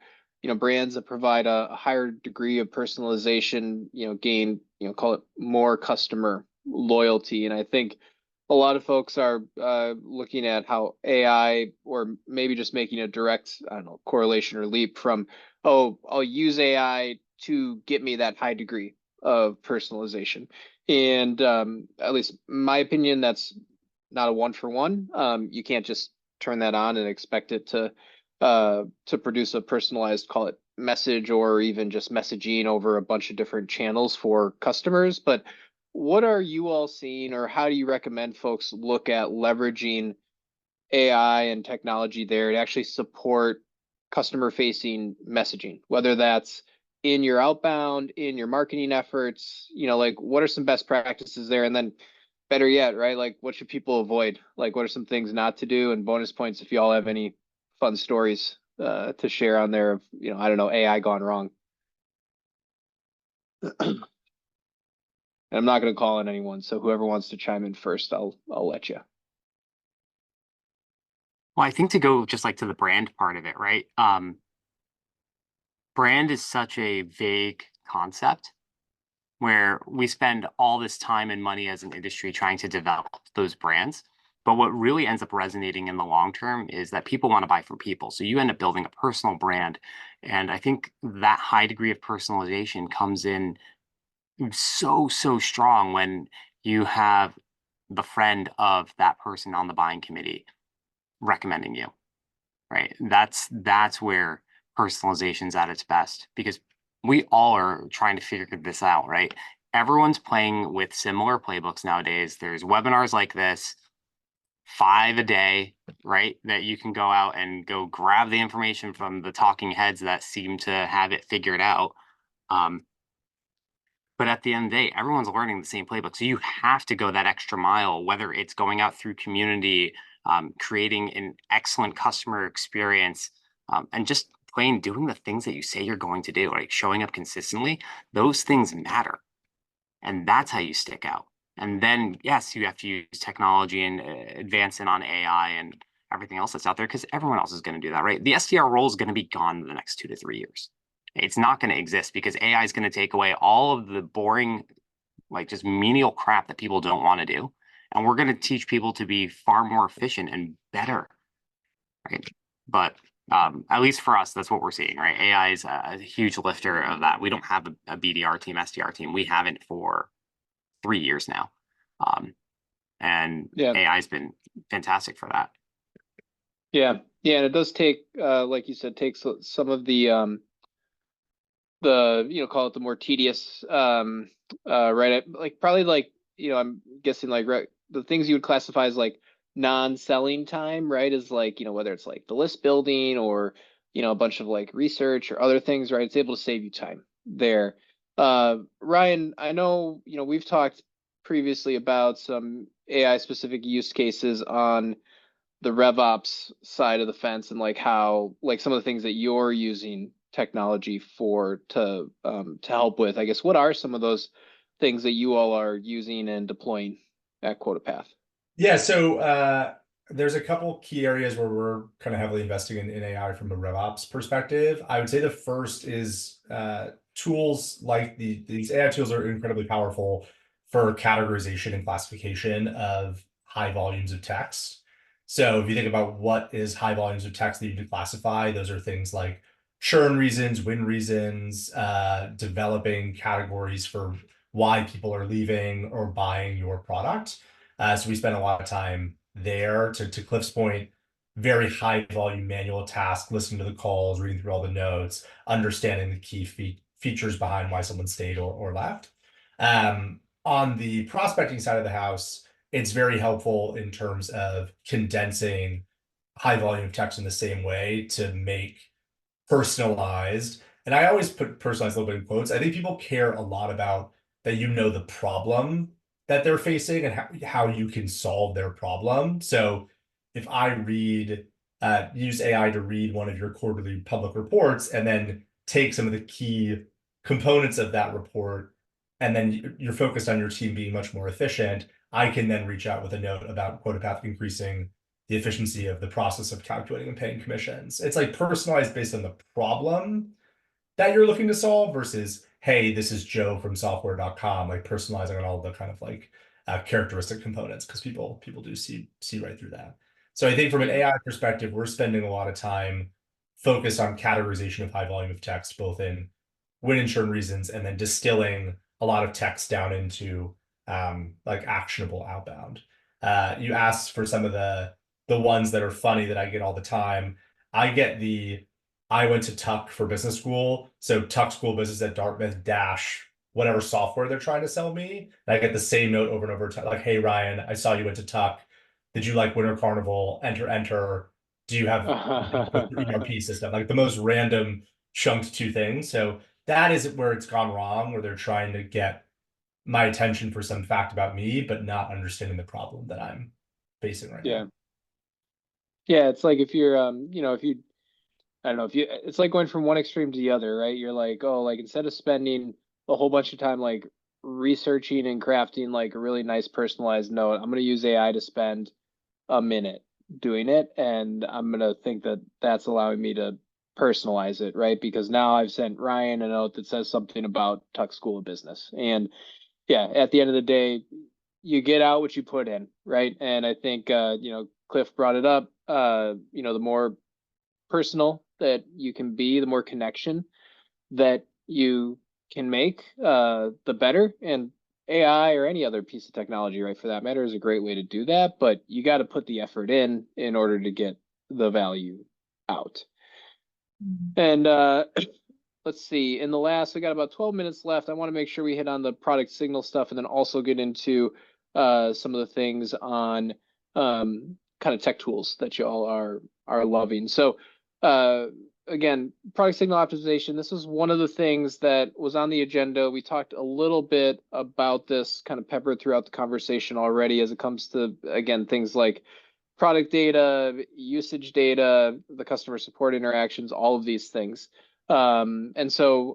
brands that provide a higher degree of personalization, gain, call it more customer loyalty. And I think a lot of folks are looking at how AI, or maybe just making a direct, I don't know, correlation or leap from, oh, I'll use AI to get me that high degree of personalization. And at least my opinion, that's not a 1-for-1. You can't just turn that on and expect it to produce a personalized, call it message, or even just messaging over a bunch of different channels for customers. But what are you all seeing, or how do you recommend folks look at leveraging AI and technology there to actually support customer-facing messaging, whether that's in your outbound, in your marketing efforts, like what are some best practices there? And then better yet, right, like what should people avoid? Like what are some things not to do? And bonus points if you all have any fun stories to share on there of, I don't know, AI gone wrong. And I'm not going to call on anyone, so whoever wants to chime in first, I'll let you. Well, I think to go just like to the brand part of it, right? Brand is such a vague concept where we spend all this time and money as an industry trying to develop those brands. But what really ends up resonating in the long term is that people want to buy from people. So you end up building a personal brand. And I think that high degree of personalization comes in so strong when you have the friend of that person on the buying committee recommending you, right? That's where personalization's at its best, because we all are trying to figure this out, right? Everyone's playing with similar playbooks nowadays. There's webinars like this, 5 a day, right? That you can go out and go grab the information from the talking heads that seem to have it figured out. But at the end of the day, everyone's learning the same playbook. So you have to go that extra mile, whether it's going out through community, creating an excellent customer experience, and just plain doing the things that you say you're going to do, like showing up consistently. Those things matter. And that's how you stick out. And then, yes, you have to use technology and advancing on AI and everything else that's out there, because everyone else is going to do that, right? The SDR role is going to be gone in the next 2 to 3 years. It's not going to exist because AI is going to take away all of the boring, like just menial crap that people don't want to do. And we're going to teach people to be far more efficient and better, right? But at least for us, that's what we're seeing, right? AI is a huge lifter of that. We don't have a BDR team, SDR team. We haven't for 3 years now. And AI has been fantastic for that. Yeah. Yeah. And it does take, like you said, takes some of the, call it the more tedious, right? Like probably like, I'm guessing like the things you would classify as like non-selling time, right? Is like, whether it's like the list building or, a bunch of like research or other things, right? It's able to save you time there. Ryan, I know, we've talked previously about some AI specific use cases on the RevOps side of the fence, and like how, like some of the things that you're using technology for to help with. I guess what are some of those things that you all are using and deploying at QuotaPath? Yeah, so there's a couple key areas where we're kind of heavily investing in AI from a RevOps perspective. I would say the first is tools like these AI tools are incredibly powerful for categorization and classification of high volumes of text. So if you think about what is high volumes of text that you need to classify, those are things like churn reasons, win reasons, developing categories for why people are leaving or buying your product. So we spend a lot of time there. To Cliff's point, very high volume manual task, listening to the calls, reading through all the notes, understanding the key features behind why someone stayed or left. On the prospecting side of the house, it's very helpful in terms of condensing high volume of text in the same way to make personalized. And I always put personalized a little bit in quotes. I think people care a lot about that the problem that they're facing and how you can solve their problem. So if I use AI to read one of your quarterly public reports and then take some of the key components of that report, and then you're focused on your team being much more efficient, I can then reach out with a note about QuotaPath increasing the efficiency of the process of calculating and paying commissions. It's like personalized based on the problem that you're looking to solve versus, hey, this is Joe from software.com, like personalizing on all the kind of like characteristic components, because people do see right through that. So I think from an AI perspective, we're spending a lot of time focused on categorization of high volume of text, both in win and churn reasons, and then distilling a lot of text down into like actionable outbound. You asked for some of the ones that are funny that I get all the time. I went to Tuck for business school. So Tuck School Business at Dartmouth - whatever software they're trying to sell me. And I get the same note over and over, like, hey, Ryan, I saw you went to Tuck. Did you like Winter Carnival? Enter. Do you have ERP system? Like the most random chunked two things. So that is where it's gone wrong, where they're trying to get my attention for some fact about me, but not understanding the problem that I'm facing right now. Yeah, it's like if you're I don't know, it's like going from one extreme to the other, right? You're like, oh, like instead of spending a whole bunch of time like researching and crafting like a really nice personalized note, I'm going to use AI to spend a minute doing it, and I'm going to think that that's allowing me to personalize it, right? Because now I've sent Ryan a note that says something about Tuck School of Business. And yeah, at the end of the day, you get out what you put in, right? And I think Cliff brought it up, the more personal that you can be, the more connection that you can make, the better. And AI or any other piece of technology, right, for that matter, is a great way to do that, but you got to put the effort in order to get the value out. And let's see, we got about 12 minutes left. I want to make sure we hit on the product signal stuff and then also get into some of the things on kind of tech tools that y'all are loving. So again, product signal optimization, this is one of the things that was on the agenda. We talked a little bit about this kind of peppered throughout the conversation already as it comes to, again, things like product data, usage data, the customer support interactions, all of these things. And so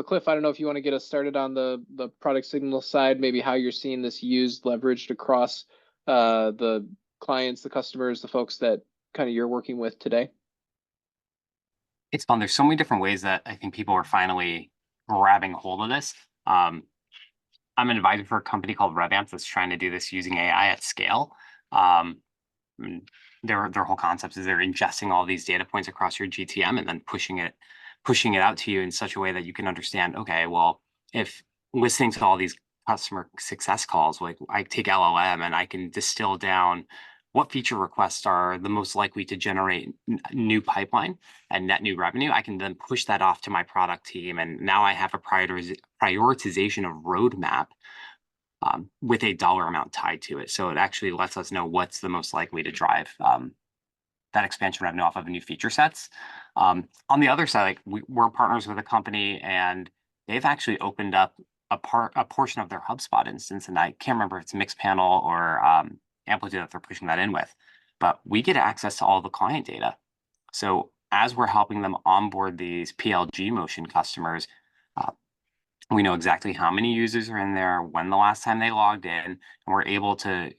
Cliff, I don't know if you want to get us started on the product signal side, maybe how you're seeing this used, leveraged across the clients, the customers, the folks that kind of you're working with today. It's fun. There's so many different ways that I think people are finally grabbing hold of this. I'm an advisor for a company called RevOpsAF that's trying to do this using AI at scale. Their whole concept is they're ingesting all these data points across your GTM and then pushing it out to you in such a way that you can understand, okay, well, if listening to all these customer success calls, like I take LLM and I can distill down what feature requests are the most likely to generate new pipeline and net new revenue. I can then push that off to my product team. And now I have a prioritization of roadmap with a dollar amount tied to it. So it actually lets us know what's the most likely to drive that expansion revenue off of new feature sets. On the other side, like we're partners with a company and they've actually opened up a portion of their HubSpot instance. And I can't remember if it's Mixpanel or Amplitude that they're pushing that in with, but we get access to all the client data. So as we're helping them onboard these PLG motion customers, we know exactly how many users are in there, when the last time they logged in, and we're able to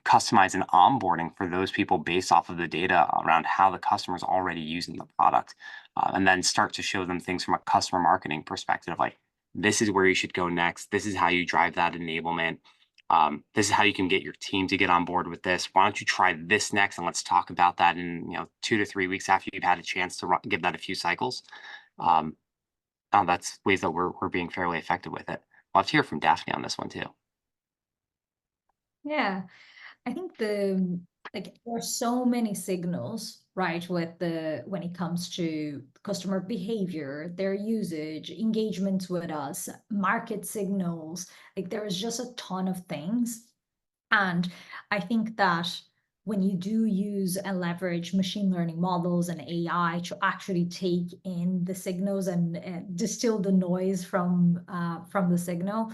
customize an onboarding for those people based off of the data around how the customer is already using the product, and then start to show them things from a customer marketing perspective, like this is where you should go next. This is how you drive that enablement. This is how you can get your team to get on board with this. Why don't you try this next? And let's talk about that in 2 to 3 weeks after you've had a chance to give that a few cycles. That's ways that we're being fairly effective with it. I'll have to hear from Daphne on this one too. Yeah, I think there are so many signals, right, when it comes to customer behavior, their usage, engagements with us, market signals. Like there is just a ton of things. And I think that when you do use and leverage machine learning models and AI to actually take in the signals and distill the noise from the signal,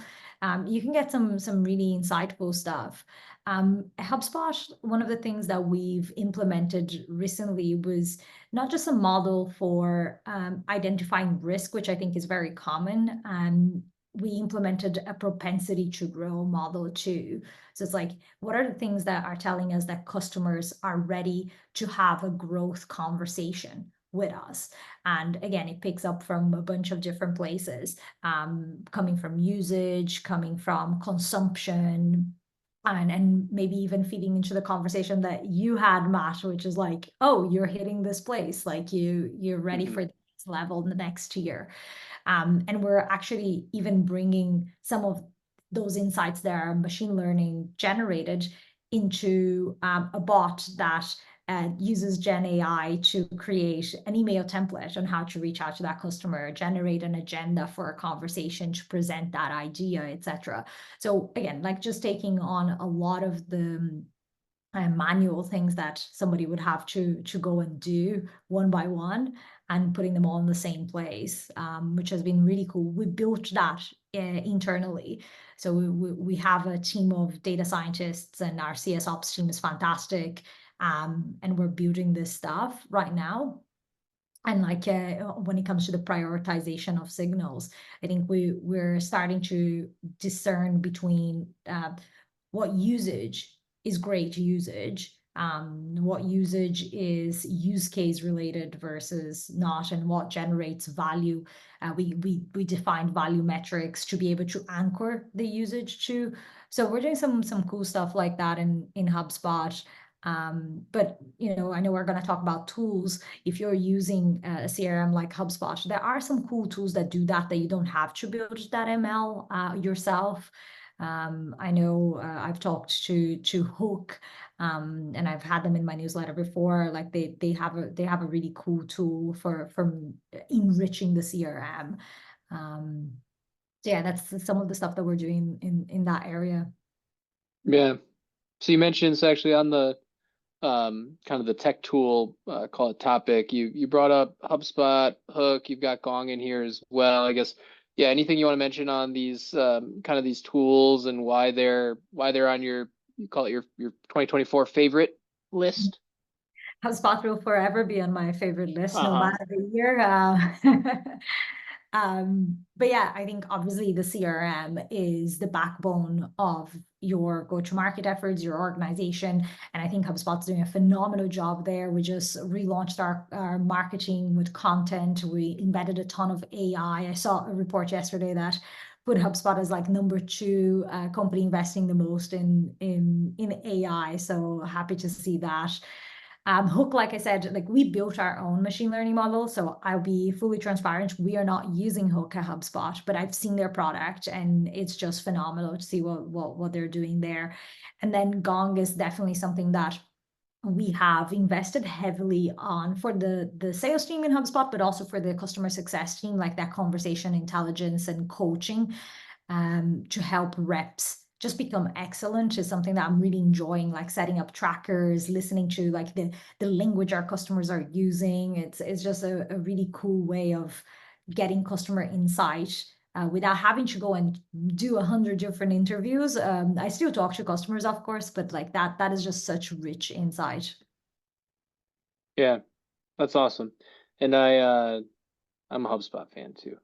you can get some really insightful stuff. HubSpot, one of the things that we've implemented recently was not just a model for identifying risk, which I think is very common. We implemented a propensity to grow model too. So it's like, what are the things that are telling us that customers are ready to have a growth conversation with us? And again, it picks up from a bunch of different places, coming from usage, coming from consumption, and maybe even feeding into the conversation that you had, Matt, which is like, oh, you're hitting this place, like you're ready for the next level in the next year. And we're actually even bringing some of those insights that are machine learning generated into a bot that uses Gen AI to create an email template on how to reach out to that customer, generate an agenda for a conversation to present that idea, etc. So again, like just taking on a lot of the manual things that somebody would have to go and do one by one and putting them all in the same place, which has been really cool. We built that internally. So we have a team of data scientists and our CS ops team is fantastic. And we're building this stuff right now. And like when it comes to the prioritization of signals, I think we're starting to discern between what usage is great usage, what usage is use case related versus not, and what generates value. We define value metrics to be able to anchor the usage to. So we're doing some cool stuff like that in HubSpot. But I know we're going to talk about tools. If you're using a CRM like HubSpot, there are some cool tools that do that you don't have to build that ML yourself. I know I've talked to Hook, and I've had them in my newsletter before. Like they have a really cool tool for enriching the CRM. So yeah, that's some of the stuff that we're doing in that area. Yeah. So you mentioned, it's actually on the kind of the tech tool, call it topic. You brought up HubSpot, Hook, you've got Gong in here as well. I guess, yeah, anything you want to mention on these kind of these tools and why they're on your, you call it your 2024 favorite list? HubSpot will forever be on my favorite list, no Uh-huh. matter the year. But yeah, I think obviously the CRM is the backbone of your go-to-market efforts, your organization. And I think HubSpot's doing a phenomenal job there. We just relaunched our marketing with content. We embedded a ton of AI. I saw a report yesterday that put HubSpot as like #2 company investing the most in AI. So happy to see that. Hook, like I said, like we built our own machine learning model. So I'll be fully transparent. We are not using Hook at HubSpot, but I've seen their product and it's just phenomenal to see what they're doing there. And then Gong is definitely something that we have invested heavily on for the sales team in HubSpot, but also for the customer success team, like that conversation intelligence and coaching to help reps just become excellent is something that I'm really enjoying, like setting up trackers, listening to like the language our customers are using. It's just a really cool way of getting customer insight without having to go and do 100 different interviews. I still talk to customers, of course, but like that is just such rich insight. Yeah, that's awesome. And I'm a HubSpot fan too.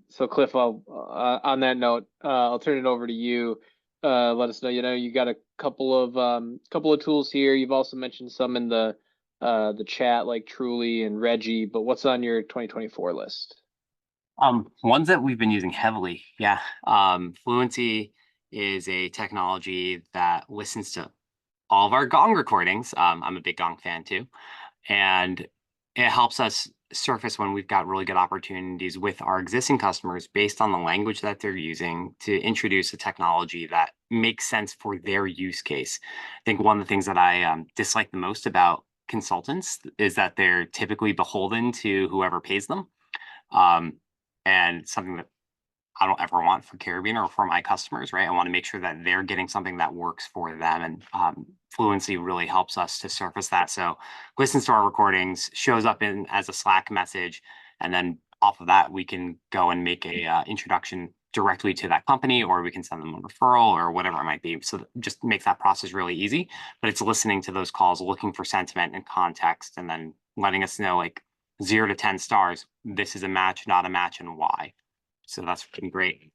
So Cliff, on that note, I'll turn it over to you. Let us know, you got a couple of tools here. You've also mentioned some in the chat, like Truly and Reggie, but what's on your 2024 list? Ones that we've been using heavily, yeah. Fluency is a technology that listens to all of our Gong recordings. I'm a big Gong fan too, and it helps us surface when we've got really good opportunities with our existing customers based on the language that they're using to introduce a technology that makes sense for their use case. I think one of the things that I dislike the most about consultants is that they're typically beholden to whoever pays them. And something that I don't ever want for Caribbean or for my customers, right? I want to make sure that they're getting something that works for them. And Fluency really helps us to surface that. So listens to our recordings, shows up as a Slack message, and then off of that, we can go and make a introduction directly to that company, or we can send them a referral or whatever it might be. So it just makes that process really easy. But it's listening to those calls, looking for sentiment and context, and then letting us know, like, 0 to 10 stars, this is a match, not a match, and why. So that's been great.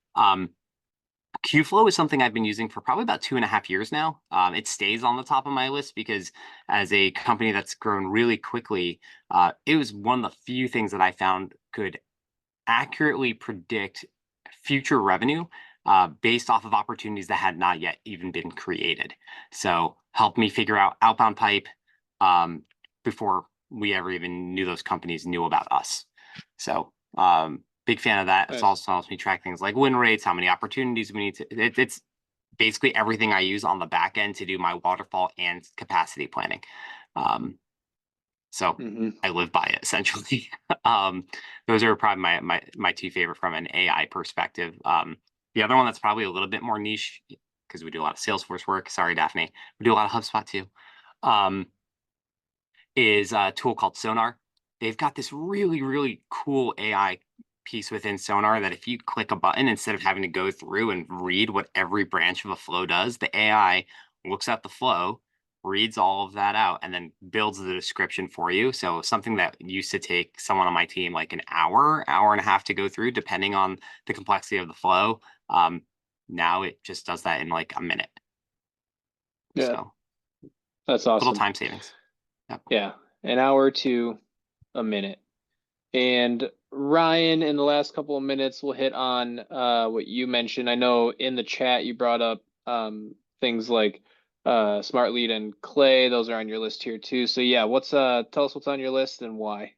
Qflow is something I've been using for probably about 2.5 years now. It stays on the top of my list because as a company that's grown really quickly, it was one of the few things that I found could accurately predict future revenue based off of opportunities that had not yet even been created. So helped me figure out outbound pipe before we ever even knew those companies knew about us. So big fan of that. Nice. It also helps me track things like win rates, how many opportunities we need to. It's basically everything I use on the back end to do my waterfall and capacity planning. So I live by it essentially. Those are probably my two favorite from an AI perspective. The other one that's probably a little bit more niche because we do a lot of Salesforce work. Sorry, Daphne. We do a lot of HubSpot too. Is a tool called Sonar. They've got this really, really cool AI piece within Sonar that if you click a button, instead of having to go through and read what every branch of a flow does, the AI looks at the flow, reads all of that out, and then builds the description for you. So something that used to take someone on my team like an hour and a half to go through, depending on the complexity of the flow, now it just does that in like a minute. Yeah, so that's awesome. Little time savings. Yeah, an hour to a minute. And Ryan, in the last couple of minutes, we'll hit on what you mentioned. I know in the chat you brought up things like Smart Lead and Clay, those are on your list here too. So yeah, tell us what's on your list and why.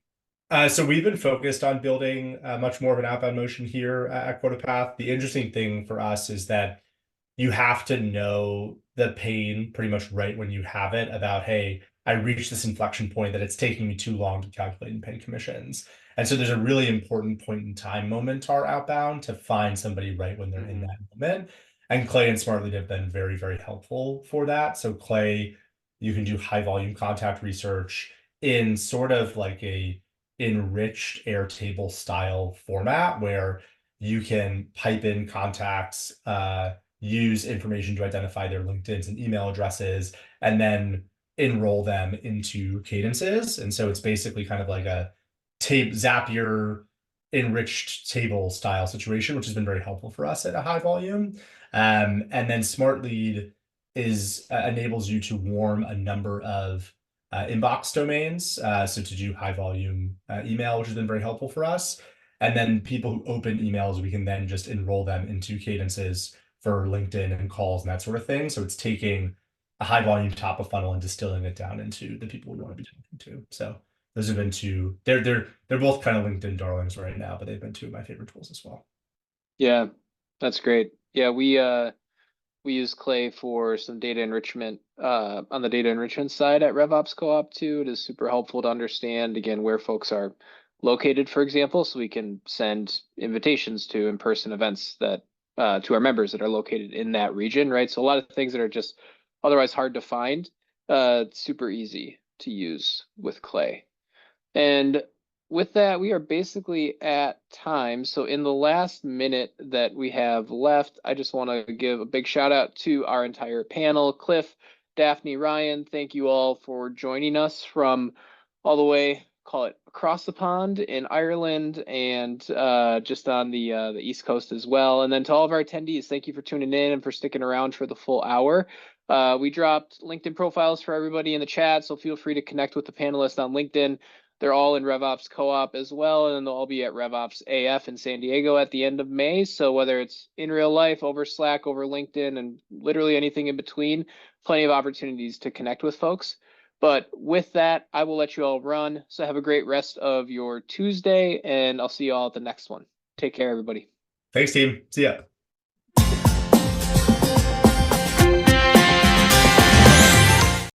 So we've been focused on building much more of an outbound motion here at QuotaPath. The interesting thing for us is that you have to know the pain pretty much right when you have it about, hey, I reached this inflection point that it's taking me too long to calculate and pay commissions. And so there's a really important point in time moment to our outbound to find somebody right when they're in that moment. And Clay and Smart Lead have been very, very helpful for that. So Clay, you can do high volume contact research in sort of like a enriched Airtable style format where you can pipe in contacts, use information to identify their LinkedIn's and email addresses, and then enroll them into cadences. And so it's basically kind of like a Zapier enriched table style situation, which has been very helpful for us at a high volume. And then Smart Lead enables you to warm a number of inbox domains, so to do high volume email, which has been very helpful for us. And then people who open emails, we can then just enroll them into cadences for LinkedIn and calls and that sort of thing. So it's taking a high volume top of funnel and distilling it down into the people we want to be talking to. So those have been two. They're both kind of LinkedIn darlings right now, but they've been two of my favorite tools as well. Yeah, that's great. Yeah, we use Clay for some data enrichment on the data enrichment side at RevOps Co-op too. It is super helpful to understand again where folks are located, for example, so we can send invitations to in-person events that to our members that are located in that region, right? So a lot of things that are just otherwise hard to find, super easy to use with Clay. And with that, we are basically at time. So in the last minute that we have left, I just want to give a big shout out to our entire panel. Cliff, Daphne, Ryan, thank you all for joining us from all the way, call it across the pond in Ireland and just on the East Coast as well. And then to all of our attendees, thank you for tuning in and for sticking around for the full hour. We dropped LinkedIn profiles for everybody in the chat, so feel free to connect with the panelists on LinkedIn. They're all in RevOps Co-op as well, and they'll all be at RevOpsAF in San Diego at the end of May. So whether it's in real life, over Slack, over LinkedIn, and literally anything in between, plenty of opportunities to connect with folks. But with that, I will let you all run. So have a great rest of your Tuesday, and I'll see you all at the next one. Take care, everybody. Thanks, team. See ya.